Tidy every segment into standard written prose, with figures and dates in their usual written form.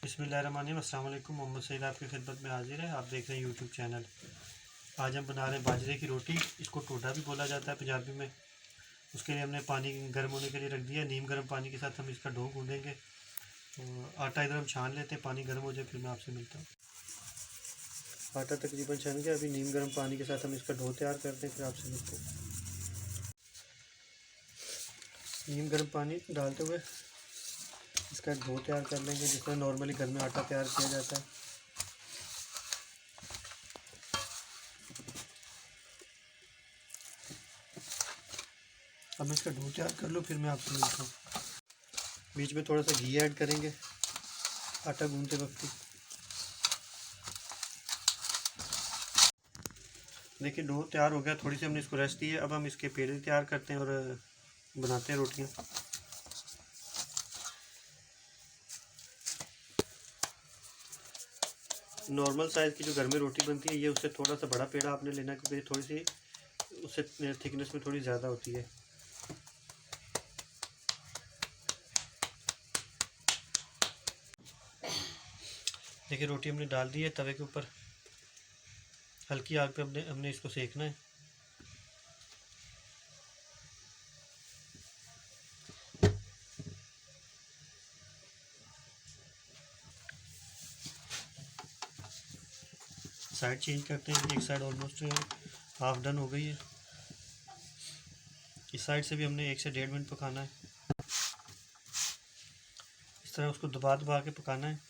बिस्मिल्लाहिर्रहमानिर्रहीम। अस्सलाम वालेकुम। मोहम्मद सईद आपकी खिदमत में हाजिर है। आप देख रहे हैं यूट्यूब चैनल। आज हम बना रहे हैं बाजरे की रोटी। इसको टोडा भी बोला जाता है पंजाबी में। उसके लिए हमने पानी गर्म होने के लिए रख दिया। नीम गर्म पानी के साथ हम इसका डो गूँधेंगे। तो आटा इधर हम छान लेते हैं, पानी गर्म हो जाए फिर मैं आपसे मिलता हूँ। आटा तकरीबन छन गया। अभी नीम गर्म पानी के साथ हम इसका डो तैयार करते हैं, फिर आपसे मिलते हैं। नीम गर्म पानी डालते हुए इसका डो तैयार कर लेंगे, जिस तरह नॉर्मली घर में आटा तैयार किया जाता है। अब मैं इसका डो तैयार कर लूँ, फिर मैं आपसे मिलता हूँ। बीच में थोड़ा सा घी ऐड करेंगे आटा गूंदते वक्त ही। देखिए डो तैयार हो गया, थोड़ी सी हमने इसको रेस्ट दी है। अब हम इसके पेड़े तैयार करते हैं और बनाते हैं रोटियाँ। नॉर्मल साइज़ की जो घर में रोटी बनती है, ये उससे थोड़ा सा बड़ा पेड़ा आपने लेना, क्योंकि थोड़ी सी उससे थिकनेस में थोड़ी ज़्यादा होती है। देखिए रोटी हमने डाल दी है तवे के ऊपर। हल्की आग पे हमने इसको सेकना है। साइड चेंज करते हैं। एक साइड ऑलमोस्ट हाफ डन हो गई है। इस साइड से भी हमने 1 से 1.5 मिनट पकाना है। इस तरह उसको दबा दबा के पकाना है।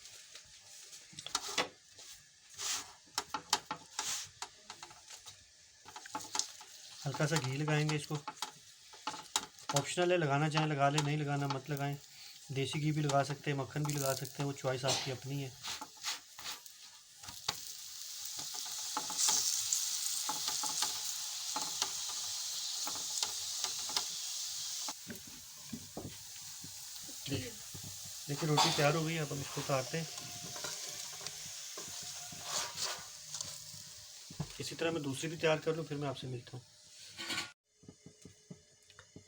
हल्का सा घी लगाएंगे इसको। ऑप्शनल है, लगाना चाहें लगा लें, नहीं लगाना मत लगाएं। देसी घी भी लगा सकते हैं, मक्खन भी लगा सकते हैं, वो चॉइस आपकी अपनी है। देखिए रोटी तैयार हो गई है। अब हम इसको उतारते हैं। इसी तरह मैं दूसरी भी तैयार कर लूँ, फिर मैं आपसे मिलता हूँ।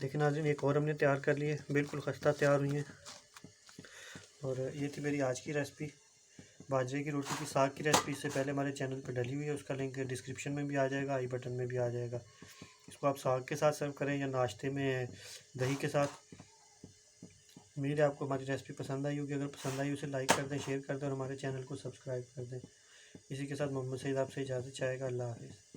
देखिए नाज़रीन, एक और हमने तैयार कर ली है, बिल्कुल खस्ता तैयार हुई है। और ये थी मेरी आज की रेसिपी, बाजरे की रोटी की साग की रेसिपी। इससे पहले हमारे चैनल पर डली हुई है, उसका लिंक डिस्क्रिप्शन में भी आ जाएगा, आई बटन में भी आ जाएगा। इसको आप साग के साथ सर्व करें या नाश्ते में दही के साथ। उम्मीद है आपको हमारी रेसिपी पसंद आई होगी। अगर पसंद आई उसे लाइक कर दें, शेयर कर दें और हमारे चैनल को सब्सक्राइब कर दें। इसी के साथ मोहम्मद सईद आपसे इजाज़त चाहेगा। अल्लाह हाफ़िज़।